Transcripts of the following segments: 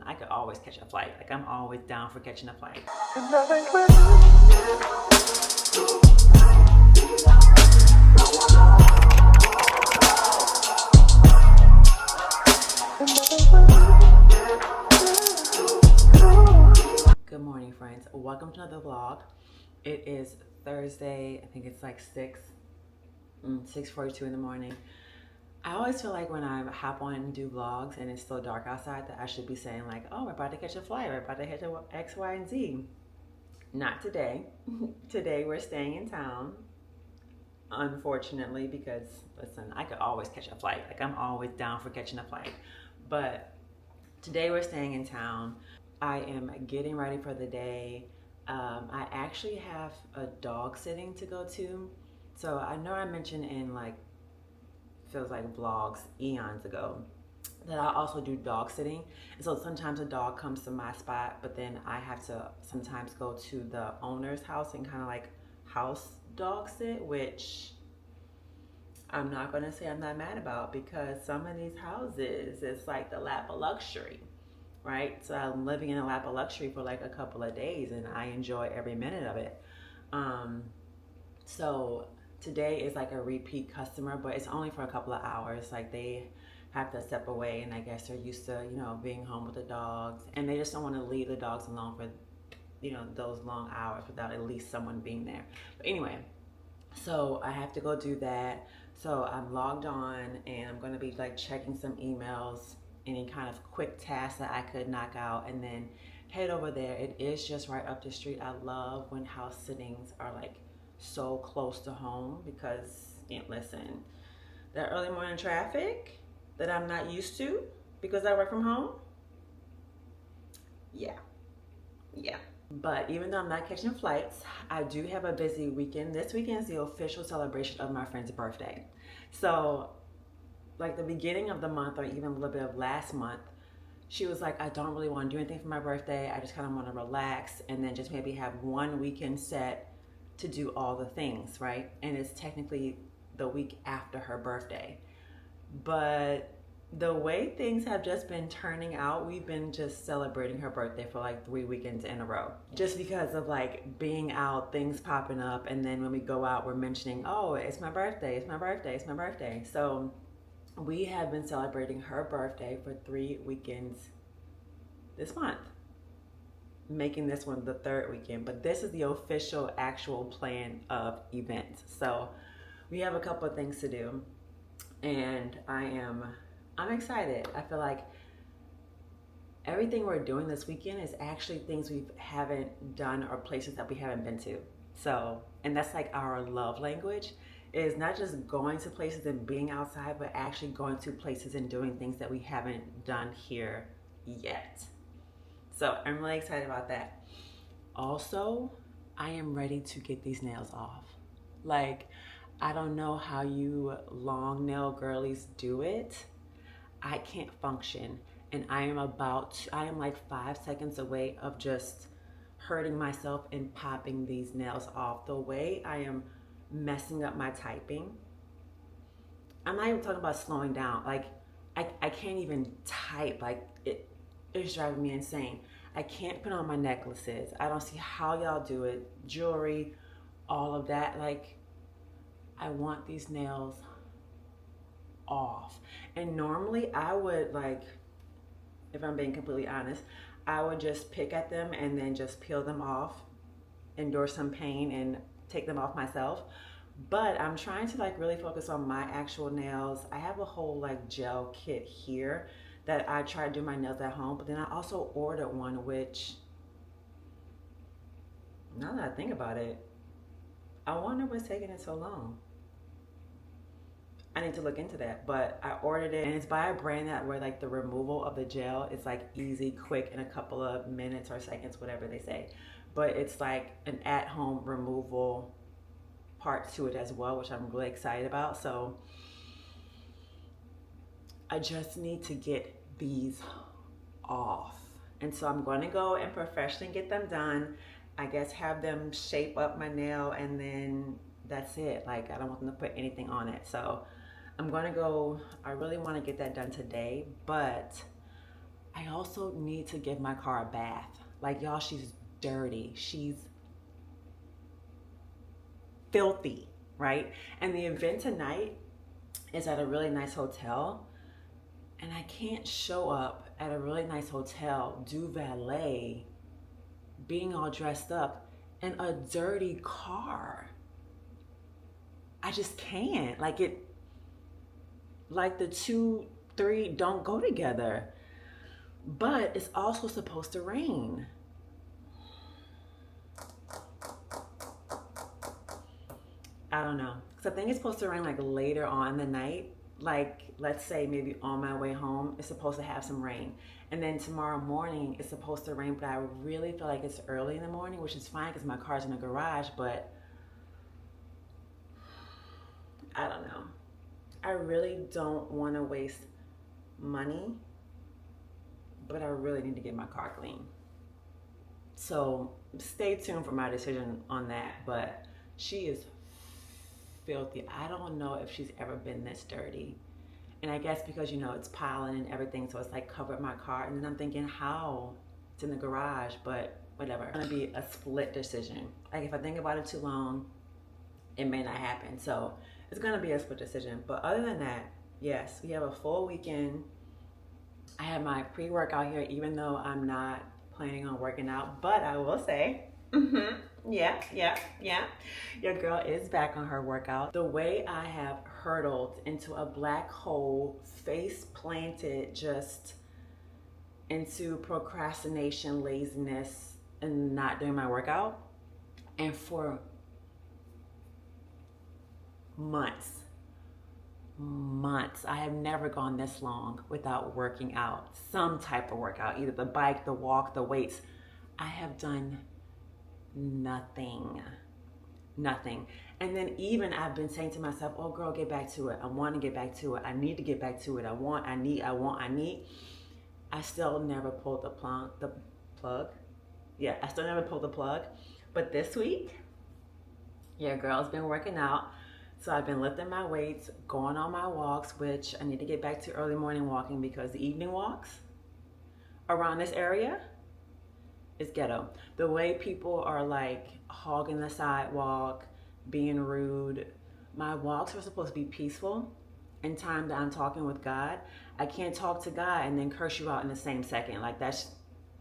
I could always catch a flight. Like, I'm always down for catching a flight. Good morning, friends. Welcome to another vlog. It is Thursday. I think it's like 6:42 in the morning. I always feel like when I hop on and do vlogs and it's still dark outside that I should be saying like, oh, we're about to catch a flight. We're about to catch a X, Y, and Z. Not today. Today we're staying in town, unfortunately, because listen, I could always catch a flight. Like, I'm always down for catching a flight. But today we're staying in town. I am getting ready for the day. I actually have a dog sitting to go to. So I know I mentioned in like, feels like vlogs eons ago, that I also do dog sitting. And so sometimes a dog comes to my spot, but then I have to sometimes go to the owner's house and kind of like house dog sit, which I'm not gonna say I'm not mad about, because some of these houses, it's like the lap of luxury, right? So I'm living in a lap of luxury for like a couple of days and I enjoy every minute of it. So today is like a repeat customer, but it's only for a couple of hours. Like, they have to step away and I guess they're used to, being home with the dogs, and they just don't want to leave the dogs alone for, those long hours without at least someone being there. But anyway, so I have to go do that. So I'm logged on and I'm going to be like checking some emails, any kind of quick tasks that I could knock out, and then head over there. It is just right up the street. I love when house sittings are like so close to home, because listen, that early morning traffic that I'm not used to because I work from home, yeah. But even though I'm not catching flights, I do have a busy weekend. This weekend is the official celebration of my friend's birthday. So like the beginning of the month, or even a little bit of last month, she was like, I don't really want to do anything for my birthday. I just kind of want to relax and then just maybe have one weekend set to do all the things, right? And it's technically the week after her birthday. But the way things have just been turning out, we've been just celebrating her birthday for like 3 weekends in a row. Just because of like being out, things popping up, and then when we go out, we're mentioning, oh, it's my birthday, it's my birthday, it's my birthday. So we have been celebrating her birthday for 3 weekends this month, making this one the 3rd weekend, but this is the official actual plan of events. So we have a couple of things to do, and I'm excited. I feel like everything we're doing this weekend is actually things we haven't done or places that we haven't been to. So, and that's like our love language, is not just going to places and being outside, but actually going to places and doing things that we haven't done here yet. So I'm really excited about that. Also, I am ready to get these nails off. Like, I don't know how you long nail girlies do it. I can't function, and I am like 5 seconds away of just hurting myself and popping these nails off. The way I am messing up my typing, I'm not even talking about slowing down. Like, I can't even type. Like, it's driving me insane. I can't put on my necklaces. I don't see how y'all do it. Jewelry, all of that. Like, I want these nails off. And normally I would, like, if I'm being completely honest, I would just pick at them and then just peel them off, endure some pain, and take them off myself. But I'm trying to like really focus on my actual nails. I have a whole like gel kit here that I try to do my nails at home, but then I also ordered one, which, now that I think about it, I wonder what's taking it so long. I need to look into that, but I ordered it, and it's by a brand that where like the removal of the gel is like easy, quick, in a couple of minutes or seconds, whatever they say. But it's like an at-home removal part to it as well, which I'm really excited about. So I just need to get these off. And so I'm going to go and professionally get them done. I guess have them shape up my nail, and then that's it. Like, I don't want them to put anything on it. So I'm going to go, I really want to get that done today, but I also need to give my car a bath. Like, y'all, she's dirty. She's filthy, right? And the event tonight is at a really nice hotel. And I can't show up at a really nice hotel, do valet, being all dressed up in a dirty car. I just can't. Like the two, three don't go together. But it's also supposed to rain. I don't know. Because I think it's supposed to rain like later on in the night. Like, let's say maybe on my way home, it's supposed to have some rain. And then tomorrow morning, it's supposed to rain, but I really feel like it's early in the morning, which is fine because my car's in the garage, but I don't know. I really don't want to waste money, but I really need to get my car clean. So stay tuned for my decision on that, but she is filthy. I don't know if she's ever been this dirty. And I guess because, you know, it's piling and everything, so it's like covered my car. And then I'm thinking, how? It's in the garage, but whatever. It's gonna be a split decision. Like, if I think about it too long, it may not happen. So it's gonna be a split decision. But other than that, yes, we have a full weekend. I have my pre-workout here, even though I'm not planning on working out, but I will say, yeah, your girl is back on her workout. The way I have hurtled into a black hole, face planted just into procrastination, laziness, and not doing my workout. And for months, I have never gone this long without working out. Some type of workout, either the bike, the walk, the weights. I have done nothing. And then even I've been saying to myself, oh girl, get back to it. I want to get back to it. I need to get back to it. I need. I still never pulled the plug. Yeah, I still never pulled the plug. But this week, yeah, girl's been working out. So I've been lifting my weights, going on my walks, which I need to get back to early morning walking because the evening walks around this area is ghetto. The way people are like hogging the sidewalk, being rude. My walks are supposed to be peaceful in time that I'm talking with God. I can't talk to God and then curse you out in the same second. Like that's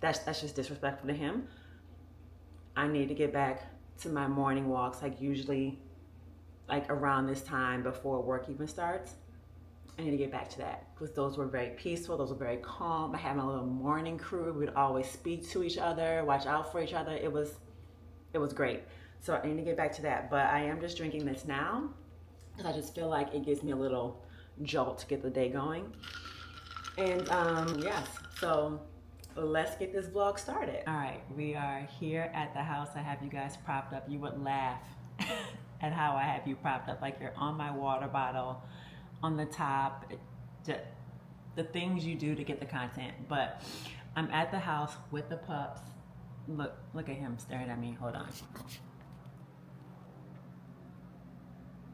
just disrespectful to him. I need to get back to my morning walks, like usually like around this time before work even starts. I need to get back to that because those were very peaceful. Those were very calm. I had my little morning crew. We'd always speak to each other, watch out for each other. It was great. So I need to get back to that. But I am just drinking this now because I just feel like it gives me a little jolt to get the day going. And yes, so let's get this vlog started. All right, we are here at the house. I have you guys propped up. You would laugh at how I have you propped up, like you're on my water bottle on the top, the things you do to get the content. But I'm at the house with the pups. Look at him staring at me. Hold on.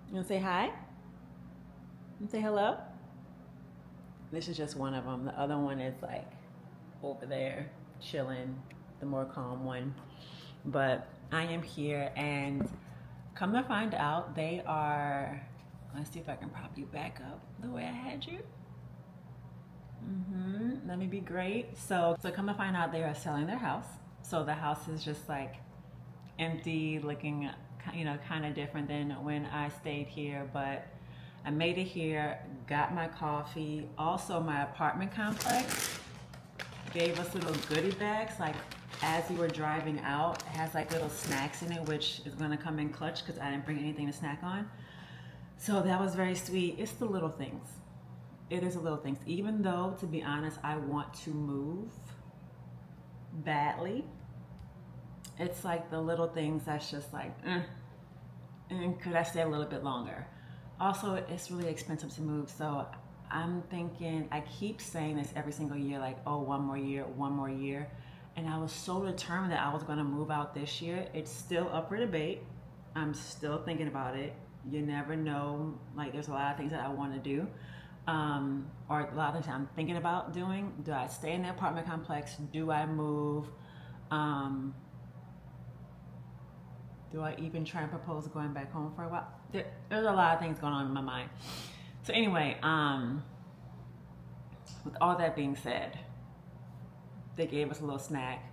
You wanna say hi? You wanna say hello? This is just one of them. The other one is like over there chilling, the more calm one. But I am here, and come to find out, they are, let's see if I can prop you back up the way I had you. Let me be great. So come to find out, they are selling their house. So the house is just like empty, looking, you know, kind of different than when I stayed here. But I made it here, got my coffee. Also, my apartment complex gave us little goodie bags, like as we were driving out. It has like little snacks in it, which is gonna come in clutch because I didn't bring anything to snack on. So that was very sweet. It's the little things. It is the little things. Even though, to be honest, I want to move badly. It's like the little things that's just like, and could I stay a little bit longer? Also, it's really expensive to move. So I'm thinking, I keep saying this every single year, like, oh, one more year. And I was so determined that I was gonna move out this year. It's still up for debate. I'm still thinking about it. You never know, like there's a lot of things that I wanna do. or a lot of times I'm thinking about doing. Do I stay in the apartment complex? Do I move? Do I even try and propose going back home for a while? There's a lot of things going on in my mind. So anyway, with all that being said, they gave us a little snack.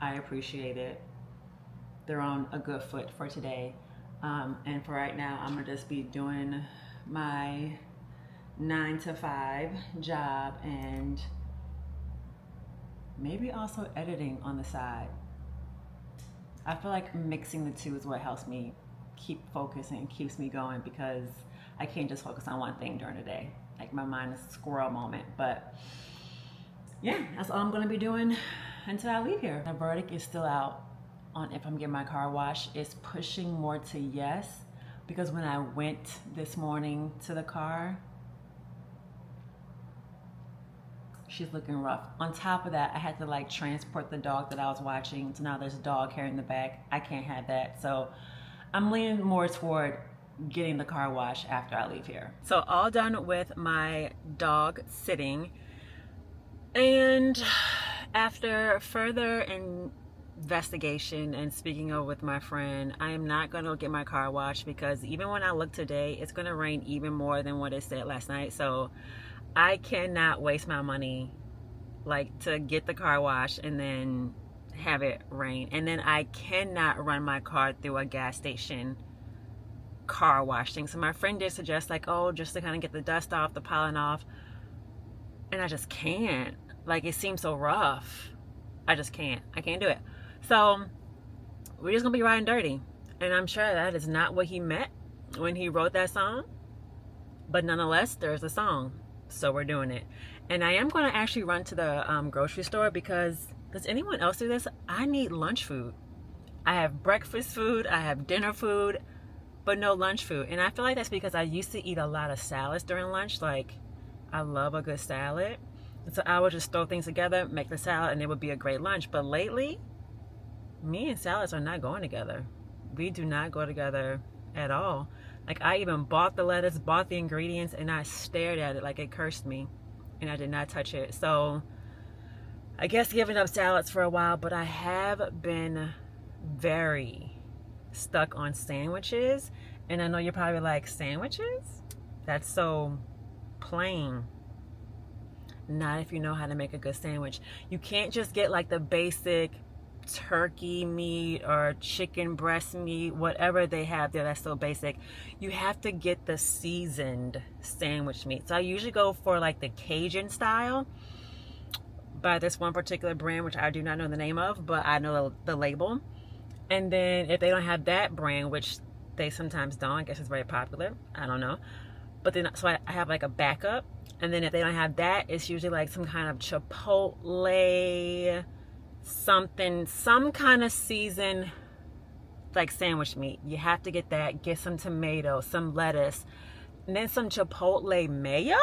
I appreciate it. They're on a good foot for today. And for right now, I'm gonna just be doing my 9 to 5 job and maybe also editing on the side. I feel like mixing the two is what helps me keep focusing and keeps me going, because I can't just focus on one thing during the day. Like my mind is a squirrel moment. But yeah, that's all I'm gonna be doing until I leave here. The verdict is still out on if I'm getting my car washed. It's pushing more to yes, because when I went this morning to the car, she's looking rough. On top of that, I had to like transport the dog that I was watching. So now there's a dog hair in the back. I can't have that. So I'm leaning more toward getting the car washed after I leave here. So all done with my dog sitting. And after further investigation and speaking over with my friend, I am not going to get my car washed, because even when I look today, it's going to rain even more than what it said last night. So I cannot waste my money like to get the car washed and then have it rain. And then I cannot run my car through a gas station car wash thing. So my friend did suggest like, oh, just to kind of get the dust off, the pollen off. And I just can't. Like, it seems so rough. I just can't. I can't do it. So we're just gonna be riding dirty. And I'm sure that is not what he meant when he wrote that song. But nonetheless, there's a song. So we're doing it. And I am going to actually run to the grocery store, because does anyone else do this? I need lunch food. I have breakfast food, I have dinner food, but no lunch food. And I feel like that's because I used to eat a lot of salads during lunch. Like, I love a good salad. And so I would just throw things together, make the salad, and it would be a great lunch. But lately, me and salads are not going together. We do not go together at all. Like, I even bought the lettuce, bought the ingredients, and I stared at it like it cursed me, and I did not touch it. So I guess giving up salads for a while, but I have been very stuck on sandwiches. And I know you're probably like, sandwiches? That's so plain. Not if you know how to make a good sandwich. You can't just get like the basic turkey meat or chicken breast meat, whatever they have there that's so basic. You have to get the seasoned sandwich meat. So I usually go for like the Cajun style by this one particular brand, which I do not know the name of, but I know the label. And then if they don't have that brand, which they sometimes don't, I guess it's very popular, I don't know, but then so I have like a backup. And then if they don't have that, it's usually like some kind of chipotle something, some kind of seasoned like sandwich meat. You have to get that. Get some tomatoes, some lettuce, and then some chipotle mayo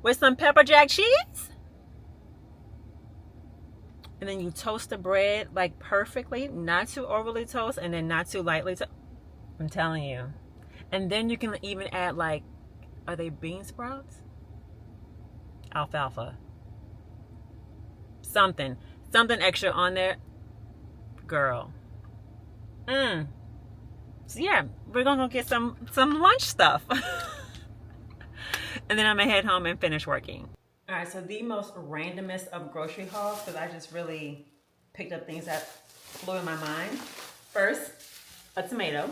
with some pepper jack cheese. And then you toast the bread like perfectly, not too overly toast and then not too lightly toast. I'm telling you. And then you can even add like, are they bean sprouts? Alfalfa. Something extra on there, girl. So yeah, we're gonna go get some lunch stuff. And then I'm gonna head home and finish working. All right, so the most randomest of grocery hauls, because I just really picked up things that flew in my mind. First, a tomato.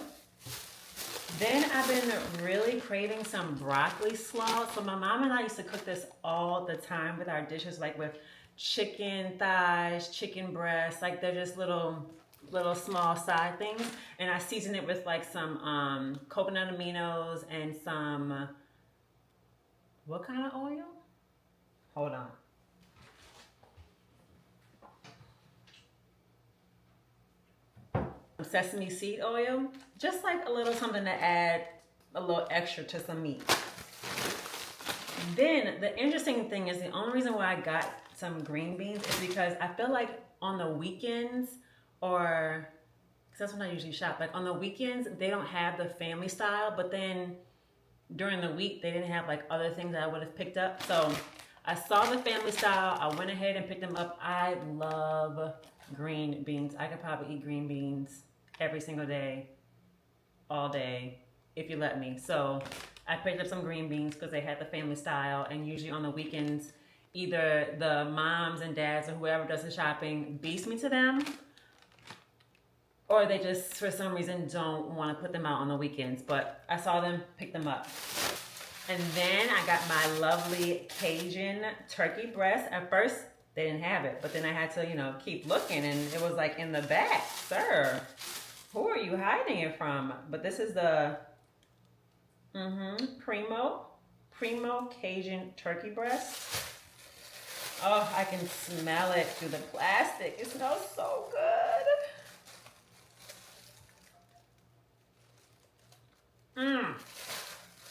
Then I've been really craving some broccoli slaw. So my mom and I used to cook this all the time with our dishes, like with chicken thighs, chicken breasts, like they're just little small side things. And I season it with like some coconut aminos and some, what kind of oil? Hold on. Sesame seed oil, just like a little something to add a little extra to some meat. Then the interesting thing is, the only reason why I got some green beans is because I feel like on the weekends, or because that's when I usually shop, like on the weekends they don't have the family style, but then during the week they didn't have like other things that I would have picked up. So I saw the family style. I went ahead and picked them up. I love green beans. I could probably eat green beans every single day, all day, if you let me. So I picked up some green beans because they had the family style, and usually on the weekends, either the moms and dads or whoever does the shopping beats me to them, or they just, for some reason, don't want to put them out on the weekends. But I saw them, pick them up. And then I got my lovely Cajun turkey breast. At first, they didn't have it, but then I had to, you know, keep looking, and it was like in the back. Sir, who are you hiding it from? But this is the Primo Cajun turkey breast. Oh, I can smell it through the plastic. It smells so good.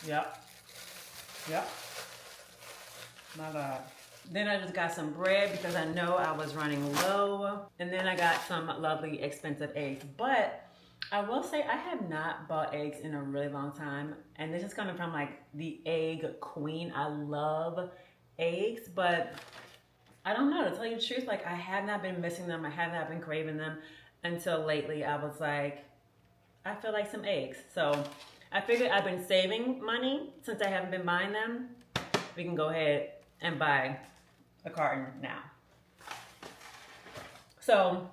Yep. My God. Then I just got some bread because I know I was running low. And then I got some lovely expensive eggs. But I will say I have not bought eggs in a really long time. And this is coming from like the egg queen. I love eggs, but I don't know, to tell you the truth, like I have not been missing them. I have not been craving them until lately. I was like, I feel like some eggs. So I figured I've been saving money since I haven't been buying them. We can go ahead and buy a carton now. So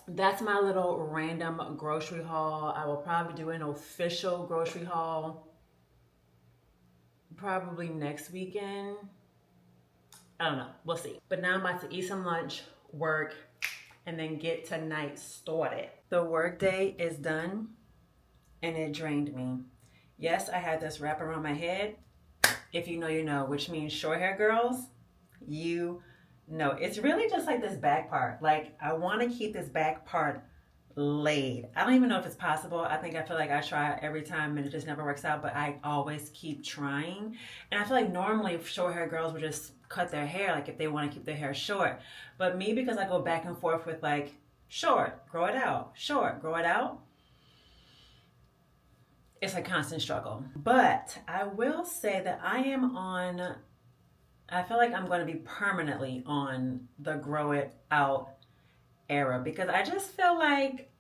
that's my little random grocery haul. I will probably do an official grocery haul probably next weekend. I don't know, we'll see. But now I'm about to eat some lunch, work, and then get tonight started. The work day is done and it drained me. Yes, I had this wrap around my head. If you know, you know, which means short hair girls, you know. It's really just like this back part. Like I want to keep this back part laid. I don't even know if it's possible. I feel like I try every time and it just never works out, but I always keep trying. And I feel like normally short hair girls would just cut their hair, like if they want to keep their hair short. But me, because I go back and forth with like short, grow it out, short, grow it out, it's a constant struggle. But I will say that I feel like I'm going to be permanently on the grow it out era, because I just feel like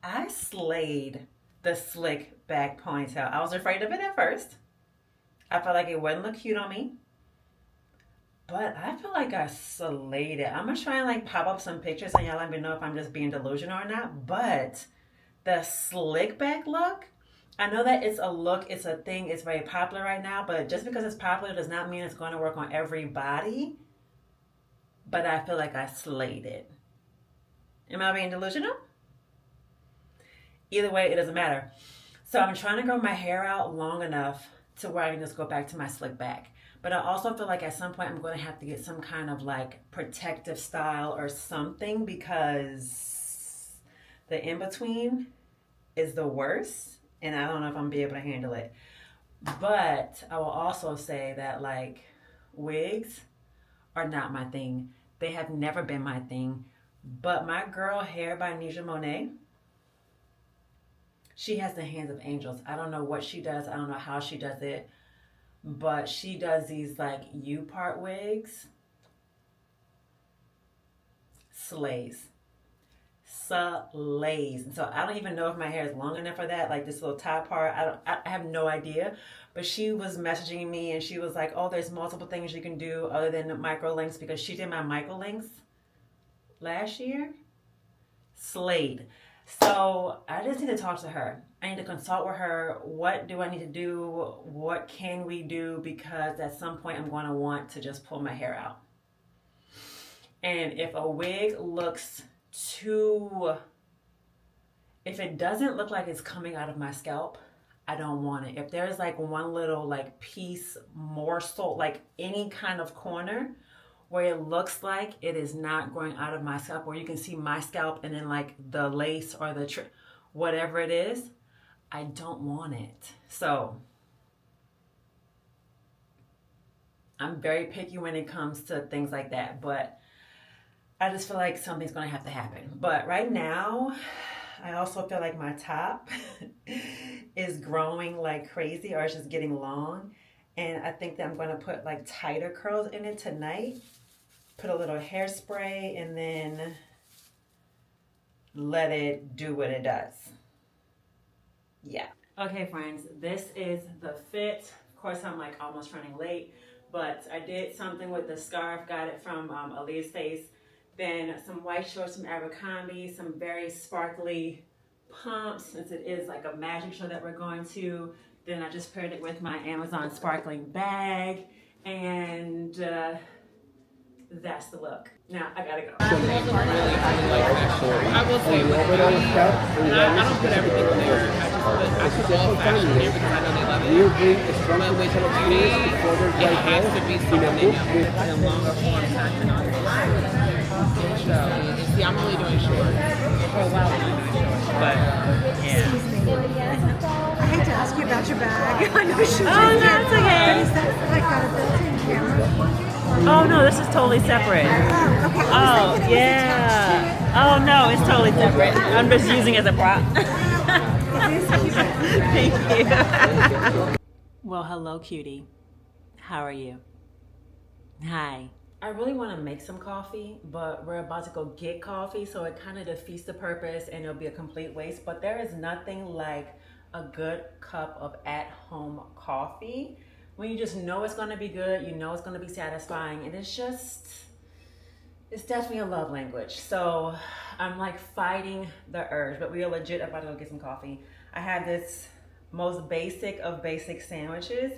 I slayed the slick back ponytail. I was afraid of it at first. I felt like it wouldn't look cute on me, but I feel like I slayed it. I'm gonna try and like pop up some pictures and y'all let me know if I'm just being delusional or not. But the slick back look, I know that it's a look, it's a thing, it's very popular right now, but just because it's popular does not mean it's going to work on everybody. But I feel like I slayed it. Am I being delusional? Either way, it doesn't matter. So I'm trying to grow my hair out long enough to where I can just go back to my slick back. But I also feel like at some point I'm going to have to get some kind of like protective style or something, because the in-between is the worst. And I don't know if I'm going to be able to handle it. But I will also say that like wigs are not my thing. They have never been my thing. But my girl Hair by Nisha Monet, she has the hands of angels. I don't know what she does. I don't know how she does it. But she does these like U-part wigs. Slays. And so I don't even know if my hair is long enough for that, like this little top part. I have no idea. But she was messaging me and she was like, oh, there's multiple things you can do other than micro links, because she did my micro links last year. Slayed. So I just need to talk to her. I need to consult with her. What do I need to do? What can we do? Because at some point I'm going to want to just pull my hair out. And if a wig looks if it doesn't look like it's coming out of my scalp, I don't want it. If there's like one little like piece, morsel, like any kind of corner where it looks like it is not growing out of my scalp, where you can see my scalp and then like the lace or the whatever it is, I don't want it. So I'm very picky when it comes to things like that, but I just feel like something's going to have to happen. But right now, I also feel like my top is growing like crazy, or it's just getting long. And I think that I'm going to put like tighter curls in it tonight. Put a little hairspray and then let it do what it does. Yeah. Okay, friends, this is the fit. Of course, I'm like almost running late, but I did something with the scarf. Got it from Aaliyah's Face. Then some white shorts from Abercrombie, some very sparkly pumps, since it is like a magic show that we're going to. Then I just paired it with my Amazon sparkling bag, and that's the look. Now I gotta go. I will say, I don't put everything in there. I put all fashion in there because I know they love it. But with beauty, it has to be something that you put in longer form content on it. See, I'm only doing short. Oh wow. But yeah. I hate to ask you about your bag. I know she's That's okay. But is that like got a built-in camera? Oh no, this is totally separate. Oh, okay. Oh yeah. Oh no, it's totally separate. I'm just using it as a prop. Thank you. Well, hello, cutie. How are you? Hi. I really want to make some coffee, but we're about to go get coffee, so it kind of defeats the purpose and it'll be a complete waste. But there is nothing like a good cup of at-home coffee when you just know it's going to be good, you know it's going to be satisfying, and it's definitely a love language. So I'm like fighting the urge, but we are legit about to go get some coffee. I had this most basic of basic sandwiches.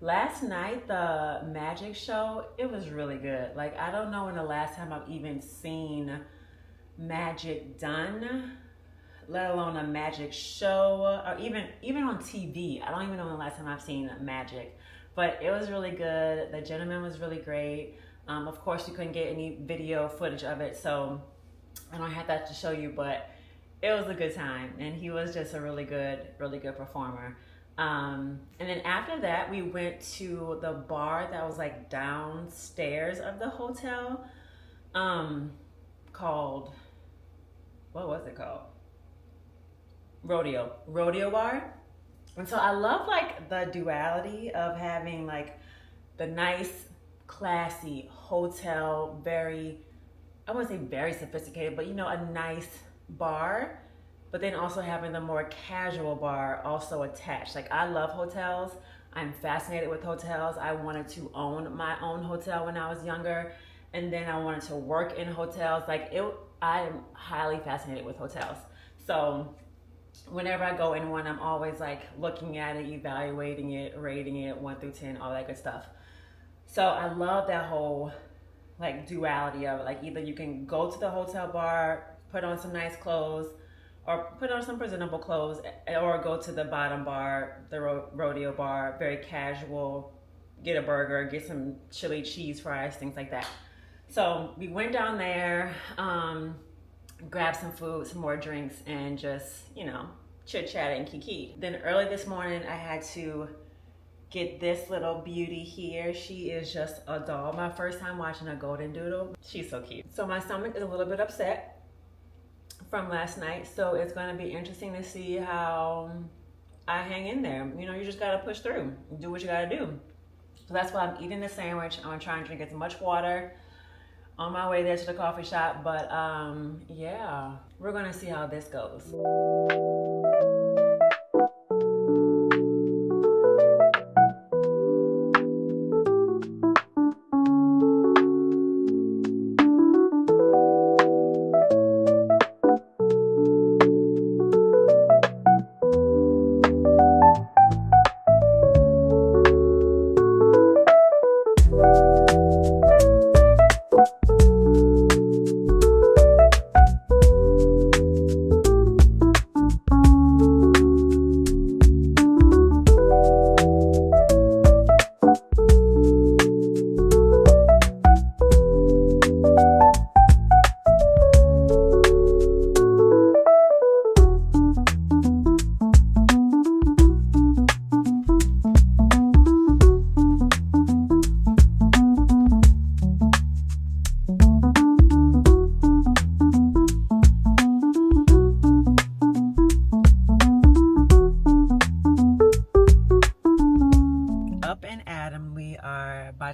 Last night, the magic show, it was really good. Like, I don't know when the last time I've even seen magic done, let alone a magic show, or even on TV. I don't even know when the last time I've seen magic. But it was really good. The gentleman was really great. Of course, you couldn't get any video footage of it, so I don't have that to show you, but it was a good time. And he was just a really good performer. And then after that, we went to the bar that was like downstairs of the hotel, called, what was it called? Rodeo Bar. And so I love like the duality of having like the nice, classy hotel, very, I wouldn't say very sophisticated, but you know, a nice bar, but then also having the more casual bar also attached. Like, I love hotels. I'm fascinated with hotels. I wanted to own my own hotel when I was younger, and then I wanted to work in hotels. I am highly fascinated with hotels. So whenever I go in one, I'm always like looking at it, evaluating it, rating it 1 through 10, all that good stuff. So I love that whole like duality of it. Like, either you can go to the hotel bar, put on some nice clothes, or put on some presentable clothes, or go to the bottom bar, the rodeo bar, very casual, get a burger, get some chili cheese fries, things like that. So we went down there, grabbed some food, some more drinks, and just, you know, chit-chat and kiki. Then early this morning, I had to get this little beauty here. She is just a doll. My first time watching a golden doodle. She's so cute. So my stomach is a little bit upset from last night, so it's going to be interesting to see how I hang in there. You know, you just got to push through, do what you got to do. So that's why I'm eating the sandwich. I'm going to try and drink as much water on my way there to the coffee shop, but yeah, we're going to see how this goes.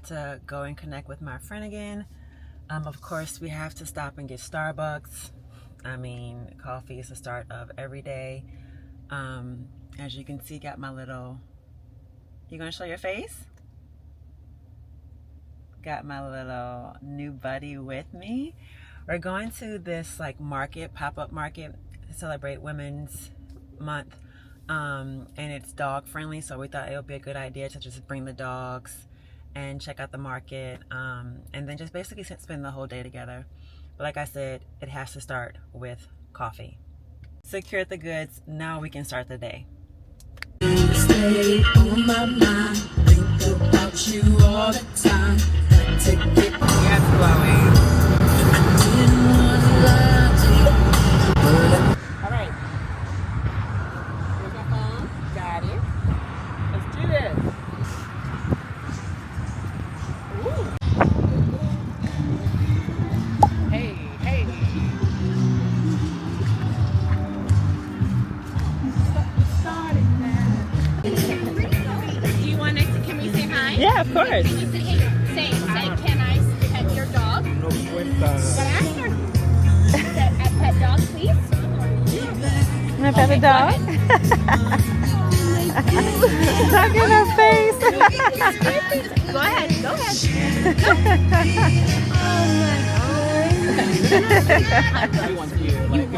had to go and connect with my friend again. Of course, we have to stop and get Starbucks. I mean, coffee is the start of every day. As you can see, got my little, you gonna show your face? Got my little new buddy with me. We're going to this like market, pop-up market to celebrate Women's Month. And it's dog friendly, so we thought it would be a good idea to just bring the dogs and check out the market, and then just basically spend the whole day together. But like I said, it has to start with coffee. Secured the goods, now we can start the day. Stay on my mind, think about you all the time. Got to get Yes, Chloe. I didn't wanna lie to you. All right. Here's my phone. Got it. Let's do this. Ooh. Hey, hey. Do you want us to, can we say hi? Yeah, of course. Can you say, hey, say, can I pet your dog? No cuenta. But ask her. Pet dog, please. Can I pet the dog? Look at her face. Go ahead, go ahead. I want you. Like,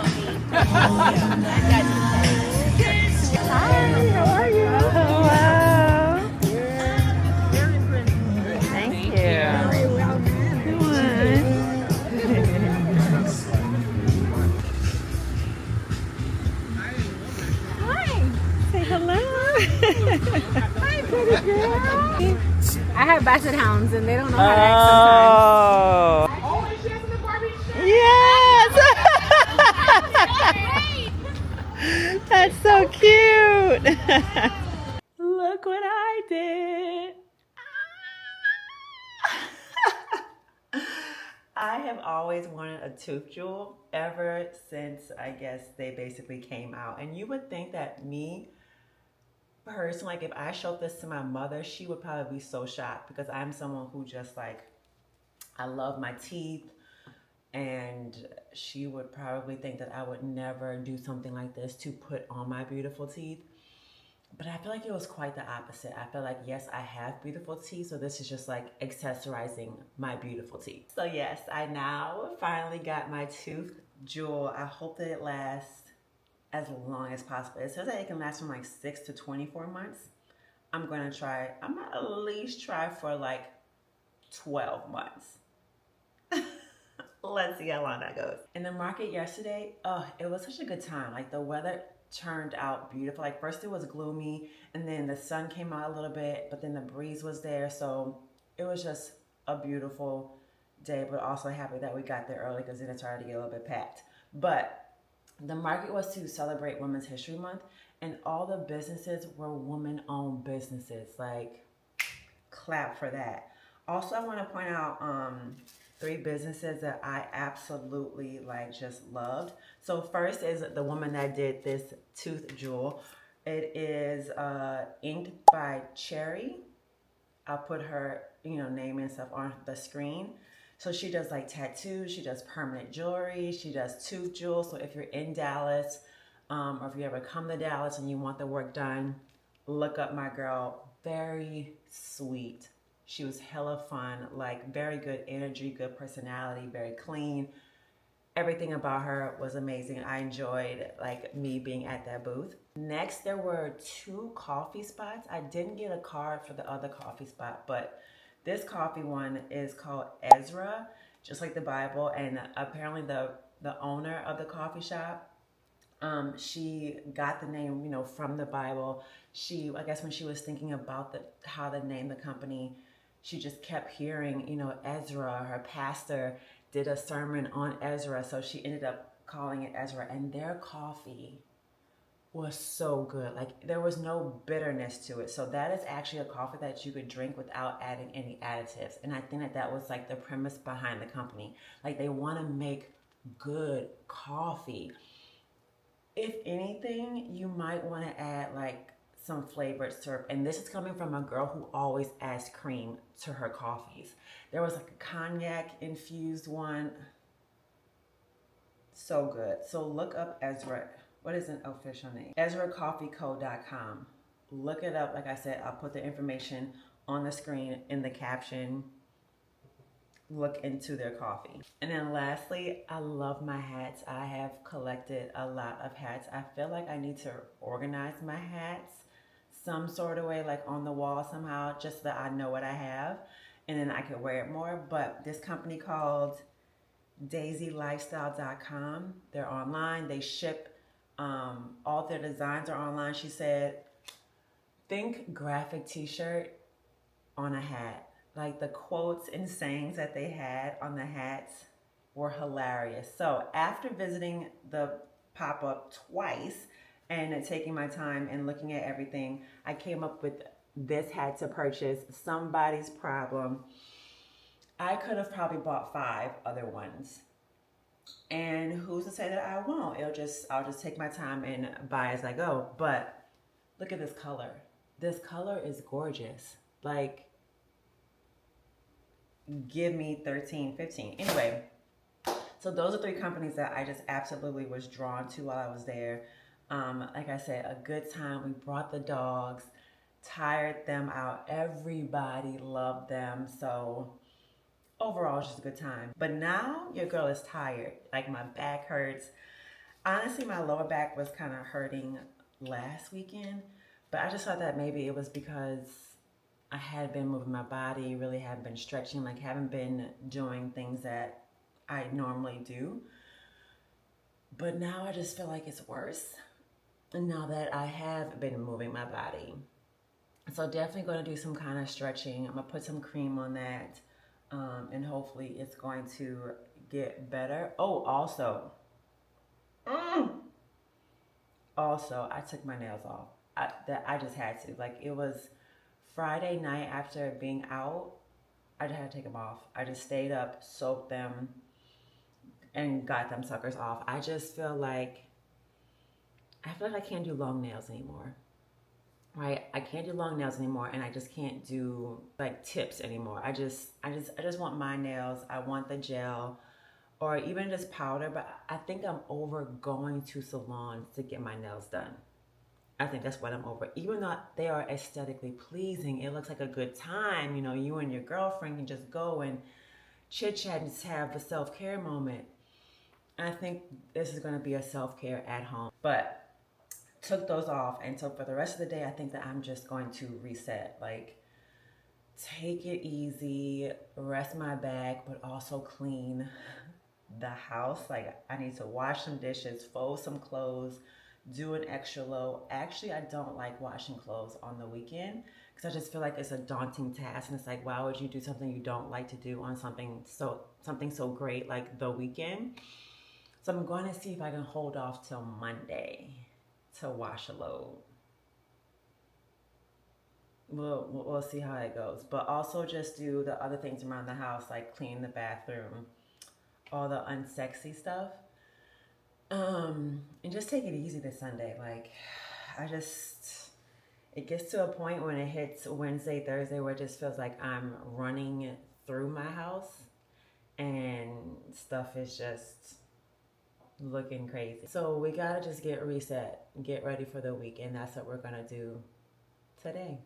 Hi, how are you? Hello. Thank you. Very well managed. Say hello. Hi, pretty girl. I have basset hounds and they don't know how to act sometimes. Oh. Yes. That's so cute. Look what I did. I have always wanted a tooth jewel ever since I guess they basically came out. And you would think that me, personally, like if I showed this to my mother, she would probably be so shocked because I'm someone who just like, I love my teeth. And she would probably think that I would never do something like this to put on my beautiful teeth. But I feel like it was quite the opposite. I feel like, yes, I have beautiful teeth, so this is just like accessorizing my beautiful teeth. So yes, I now finally got my tooth jewel. I hope that it lasts as long as possible. It says that it can last from like 6 to 24 months. I'm gonna at least try for like 12 months. Let's see how long that goes. In the market yesterday, oh, it was such a good time. Like the weather turned out beautiful. Like first it was gloomy and then the sun came out a little bit, but then the breeze was there. So it was just a beautiful day, but also happy that we got there early because then it started to get a little bit packed. But the market was to celebrate Women's History Month and all the businesses were woman-owned businesses. Like clap for that. Also, I want to point out 3 businesses that I absolutely like just loved. So first is the woman that did this tooth jewel. It is inked by Cherry. I'll put her name and stuff on the screen. So she does like tattoos, she does permanent jewelry, she does tooth jewels. So if you're in Dallas or if you ever come to Dallas and you want the work done, look up my girl. Very sweet. She was hella fun, like very good energy, good personality, very clean. Everything about her was amazing. I enjoyed like me being at that booth. Next, there were 2 coffee spots. I didn't get a card for the other coffee spot, but this coffee one is called Ezra, just like the Bible. And apparently the owner of the coffee shop, she got the name, from the Bible. I guess when she was thinking about how to name the company, she just kept hearing, Ezra, her pastor did a sermon on Ezra. So she ended up calling it Ezra. And their coffee was so good. Like there was no bitterness to it. So that is actually a coffee that you could drink without adding any additives. And I think that was like the premise behind the company. Like they want to make good coffee. If anything, you might want to add like some flavored syrup. And this is coming from a girl who always adds cream to her coffees. There was like a cognac infused one. So good. So look up Ezra. What is an official name? EzraCoffeeCo.com. Look it up. Like I said, I'll put the information on the screen in the caption. Look into their coffee. And then lastly, I love my hats. I have collected a lot of hats. I feel like I need to organize my hats some sort of way, like on the wall somehow, just so that I know what I have and then I can wear it more. But this company called daisylifestyle.com, they're online, they ship, all their designs are online. She said, think graphic t-shirt on a hat. Like the quotes and sayings that they had on the hats were hilarious. So after visiting the pop-up twice and taking my time and looking at everything, I came up with this hat to purchase. Somebody's problem. I could have probably bought 5 other ones. And who's to say that I won't? I'll just take my time and buy as I go. But look at this color. This color is gorgeous. Like, give me 13, 15. Anyway, so those are 3 companies that I just absolutely was drawn to while I was there. Like I said, a good time. We brought the dogs, tired them out. Everybody loved them. So overall, it's just a good time. But now your girl is tired. Like my back hurts. Honestly, my lower back was kind of hurting last weekend. But I just thought that maybe it was because I had been moving my body, really haven't been stretching, like haven't been doing things that I normally do. But now I just feel like it's worse. And now that I have been moving my body. So definitely going to do some kind of stretching. I'm going to put some cream on that. And hopefully it's going to get better. Oh, also, I took my nails off. I just had to. Like, it was Friday night after being out, I just had to take them off. I just stayed up, soaked them, and got them suckers off. I feel like I can't do long nails anymore. Right? I can't do long nails anymore, and I just can't do like tips anymore. I just want my nails. I want the gel, or even just powder. But I think I'm over going to salons to get my nails done. I think that's what I'm over. Even though they are aesthetically pleasing, it looks like a good time. You know, you and your girlfriend can just go and chit chat and just have a self-care moment. And I think this is going to be a self-care at home. But took those off, and so for the rest of the day, I think that I'm just going to reset. Like, take it easy, rest my back, but also clean the house. Like, I need to wash some dishes, fold some clothes, do an extra load. Actually, I don't like washing clothes on the weekend because I just feel like it's a daunting task, and it's like, why would you do something you don't like to do on something so great like the weekend? So I'm going to see if I can hold off till Monday to wash a load. We'll see how it goes. But also just do the other things around the house, like clean the bathroom, all the unsexy stuff. And just take it easy this Sunday. Like, it gets to a point when it hits Wednesday, Thursday, where it just feels like I'm running through my house and stuff is just looking crazy. So we gotta just get reset, get ready for the week, and that's what we're gonna do today.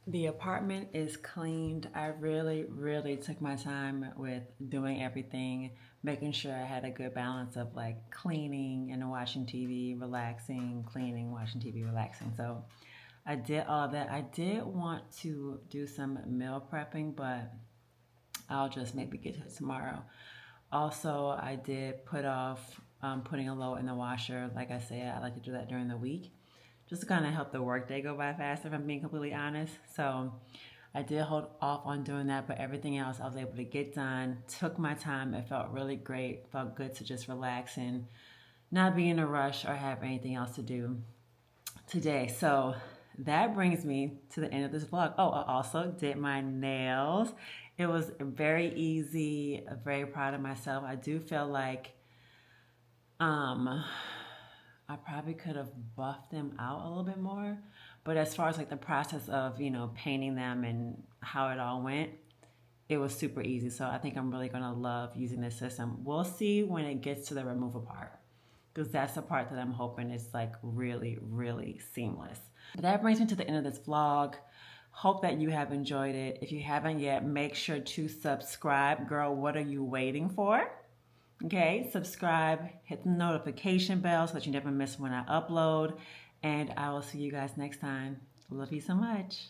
The apartment is cleaned. I really took my time with doing everything, making sure I had a good balance of like cleaning and watching TV, relaxing, cleaning, watching TV, relaxing. So I did all of that. I did want to do some meal prepping, but I'll just maybe get to it tomorrow. Also, I did put off putting a load in the washer. Like I said, I like to do that during the week, just to kind of help the workday go by faster, if I'm being completely honest. So I did hold off on doing that, but everything else I was able to get done. Took my time. It felt really great. Felt good to just relax and not be in a rush or have anything else to do today. So that brings me to the end of this vlog. Oh, I also did my nails. It was very easy. I'm very proud of myself. I do feel like I probably could have buffed them out a little bit more. But as far as like the process of, you know, painting them and how it all went, it was super easy. So I think I'm really gonna love using this system. We'll see when it gets to the removal part, because that's the part that I'm hoping is like really seamless. But that brings me to the end of this vlog. Hope that you have enjoyed it. If you haven't yet, make sure to subscribe. Girl, what are you waiting for? Okay, subscribe, hit the notification bell so that you never miss when I upload. And I will see you guys next time. Love you so much.